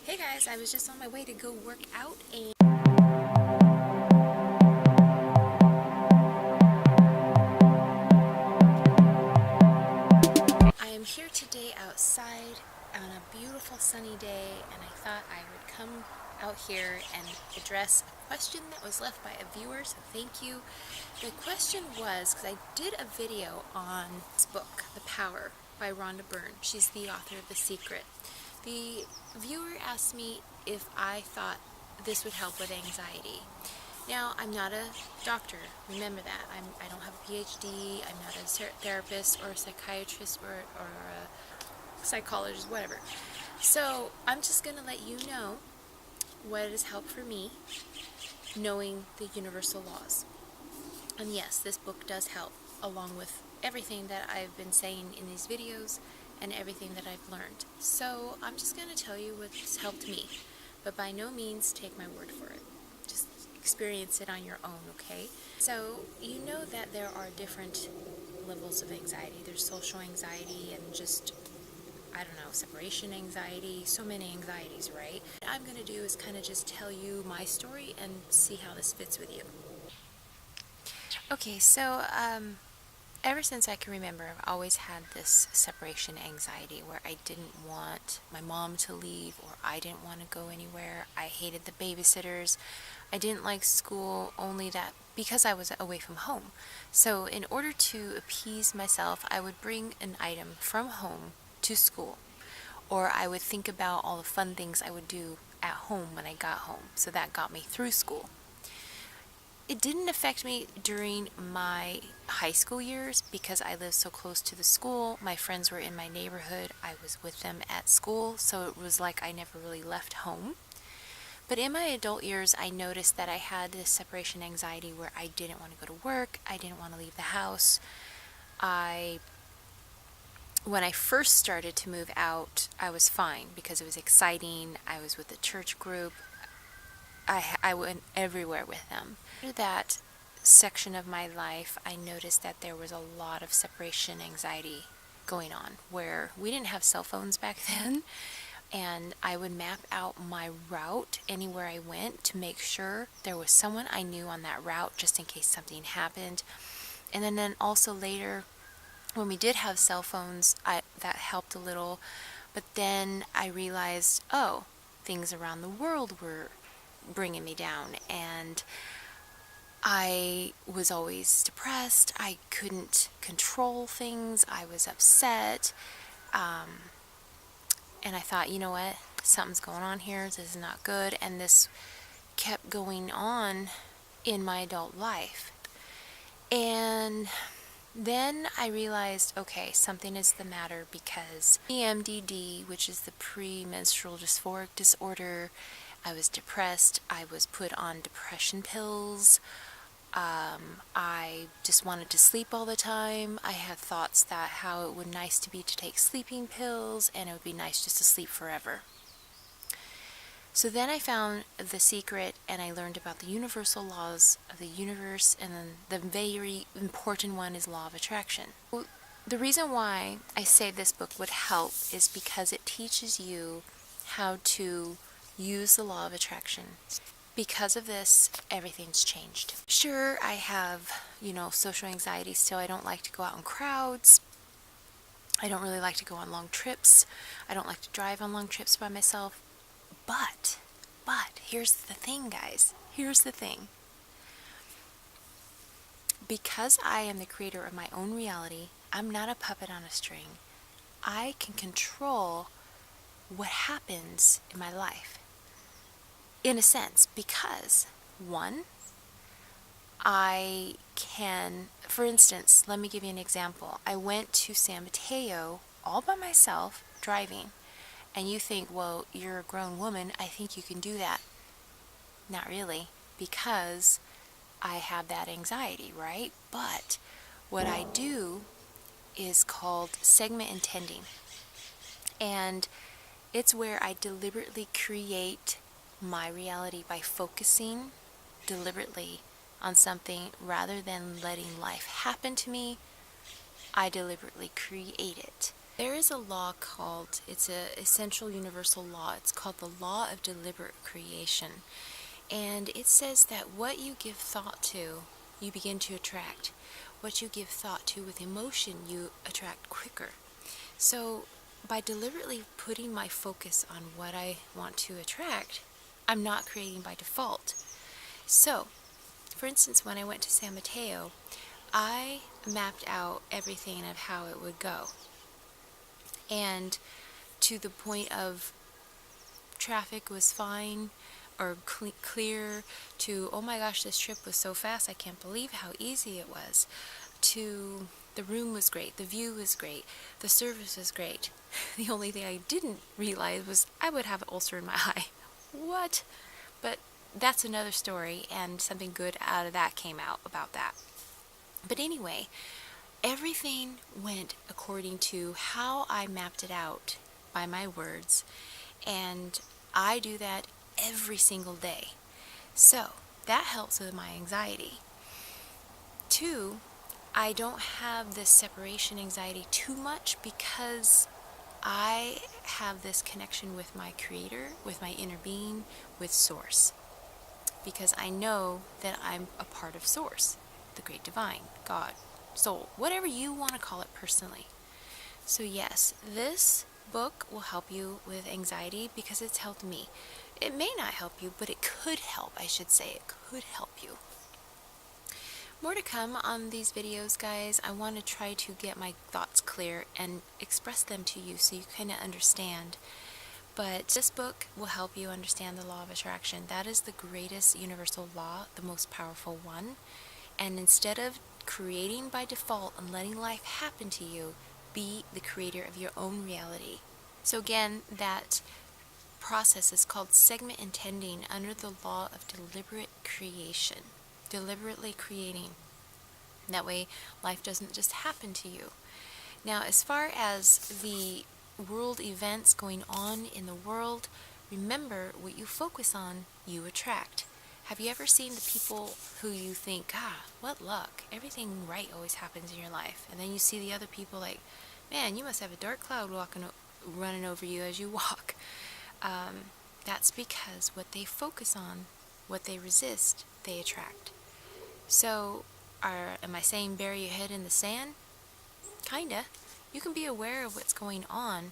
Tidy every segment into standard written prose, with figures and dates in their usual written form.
Hey guys, I was just on my way to go work out and I am here today outside on a beautiful sunny day, and I thought I would come out here and address a question that was left by a viewer, so thank you. The question was, because I did a video on this book, The Power by Rhonda Byrne. She's the author of The Secret. The viewer asked me if I thought this would help with anxiety. Now, I'm not a doctor, remember that. I don't have a PhD, I'm not a therapist or a psychiatrist or a psychologist, whatever. So, I'm just going to let you know what has helped for me, knowing the universal laws. And yes, this book does help, along with everything that I've been saying in these videos and everything that I've learned. So, I'm just going to tell you what's helped me, but by no means take my word for it. Just experience it on your own, okay? So, you know that there are different levels of anxiety. There's social anxiety and just, I don't know, separation anxiety, so many anxieties, right? What I'm going to do is kind of just tell you my story and see how this fits with you. Okay, so ever since I can remember, I've always had this separation anxiety where I didn't want my mom to leave, or I didn't want to go anywhere. I hated the babysitters. I didn't like school, only that because I was away from home. So in order to appease myself, I would bring an item from home to school, or I would think about all the fun things I would do at home when I got home. So that got me through school. It didn't affect me during my high school years because I lived so close to the school. My friends were in my neighborhood. I was with them at school, so it was like I never really left home. But in my adult years, I noticed that I had this separation anxiety where I didn't want to go to work. I didn't want to leave the house. When I first started to move out, I was fine because it was exciting. I was with the church group. I went everywhere with them. After that section of my life, I noticed that there was a lot of separation anxiety going on, where we didn't have cell phones back then, and I would map out my route anywhere I went to make sure there was someone I knew on that route just in case something happened. And then also later, when we did have cell phones, that helped a little, but then I realized, oh, things around the world were bringing me down, and I was always depressed. I couldn't control things. I was upset. And I thought, you know what? Something's going on here. This is not good. And this kept going on in my adult life. And then I realized, okay, something is the matter because PMDD, which is the premenstrual dysphoric disorder, I was depressed. I was put on depression pills. I just wanted to sleep all the time. I had thoughts that how it would nice to be to take sleeping pills, and it would be nice just to sleep forever. So then I found The Secret, and I learned about the universal laws of the universe, and then the very important one is law of attraction. The reason why I say this book would help is because it teaches you how to use the law of attraction. Because of this, everything's changed. Sure, I have, social anxiety still. I don't like to go out in crowds. I don't really like to go on long trips. I don't like to drive on long trips by myself. But, here's the thing, guys. Here's the thing. Because I am the creator of my own reality, I'm not a puppet on a string. I can control what happens in my life. In a sense, because, one, I can, for instance, let me give you an example. I went to San Mateo all by myself, driving, and you think, well, you're a grown woman, I think you can do that. Not really, because I have that anxiety, right? But what I do is called segment intending, and it's where I deliberately create my reality by focusing deliberately on something rather than letting life happen to me. I deliberately create it. There is a law called, it's a essential universal law. It's called the law of deliberate creation. And it says that what you give thought to, you begin to attract. What you give thought to with emotion, you attract quicker. So by deliberately putting my focus on what I want to attract, I'm not creating by default. So, for instance, when I went to San Mateo, I mapped out everything of how it would go. And to the point of traffic was fine or clear, to oh my gosh, this trip was so fast, I can't believe how easy it was, to the room was great, the view was great, the service was great. The only thing I didn't realize was I would have an ulcer in my eye. What? But that's another story, and something good out of that came out about that. But anyway, everything went according to how I mapped it out by my words, and I do that every single day. So that helps with my anxiety. 2, I don't have this separation anxiety too much because I have this connection with my creator, with my inner being, with source. Because I know that I'm a part of source, the great divine, God, soul, whatever you want to call it personally. So yes, this book will help you with anxiety because it's helped me. It may not help you, but it could help, I should say. It could help you. More to come on these videos, guys. I want to try to get my thoughts clear and express them to you so you kind of understand. But this book will help you understand the law of attraction. That is the greatest universal law, the most powerful one. And instead of creating by default and letting life happen to you, be the creator of your own reality. So again, that process is called segment intending under the law of deliberate creation. Deliberately creating. That way, life doesn't just happen to you. Now, as far as the world events going on in the world, remember what you focus on, you attract. Have you ever seen the people who you think, what luck, everything right always happens in your life, and then you see the other people like, man, you must have a dark cloud running over you as you walk. That's because what they focus on, what they resist, they attract. So, am I saying bury your head in the sand? Kinda. You can be aware of what's going on,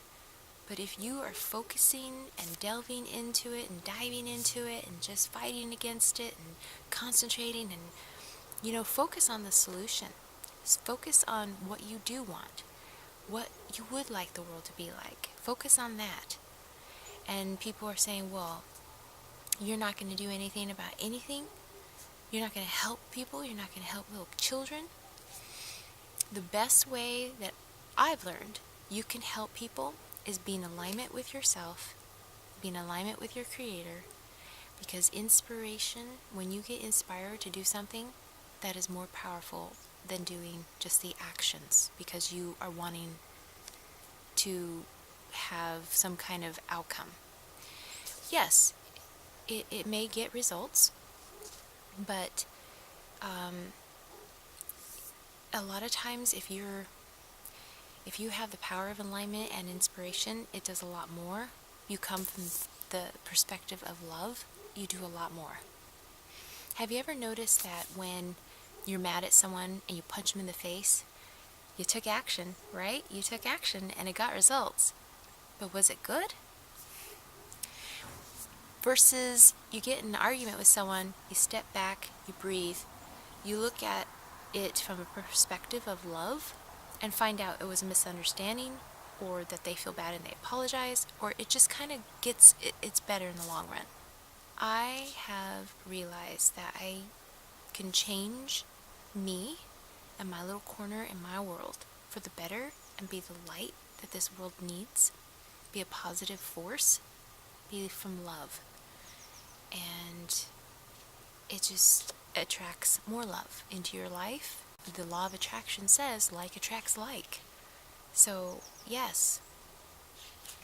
but if you are focusing and delving into it and diving into it and just fighting against it and concentrating and, focus on the solution. Focus on what you do want, what you would like the world to be like. Focus on that. And people are saying, well, you're not going to do anything about anything. You're not going to help people. You're not going to help little children. The best way that I've learned you can help people is be in alignment with yourself, be in alignment with your creator, because inspiration, when you get inspired to do something, that is more powerful than doing just the actions, because you are wanting to have some kind of outcome. Yes, it may get results, but a lot of times if you have the power of alignment and inspiration, it does a lot more. You come from the perspective of love, you do a lot more. Have you ever noticed that when you're mad at someone and you punch them in the face, you took action, right? You took action and it got results. But was it good? Versus you get in an argument with someone, you step back, you breathe, you look at it from a perspective of love and find out it was a misunderstanding, or that they feel bad and they apologize, or it just kind of it's better in the long run. I have realized that I can change me and my little corner in my world for the better and be the light that this world needs, be a positive force, be from love. And it just attracts more love into your life. The law of attraction says like attracts like. So yes,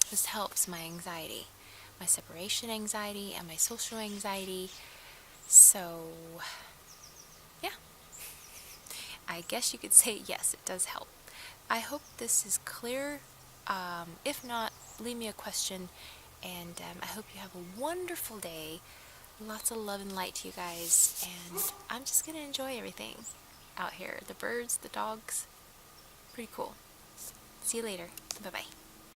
this helps my anxiety, my separation anxiety and my social anxiety. So yeah, I guess you could say yes, it does help. I hope this is clear If not, leave me a question, and I hope you have a wonderful day. Lots of love and light to you guys, and I'm just gonna enjoy everything out here. The birds, the dogs, pretty cool. See you later. Bye-bye.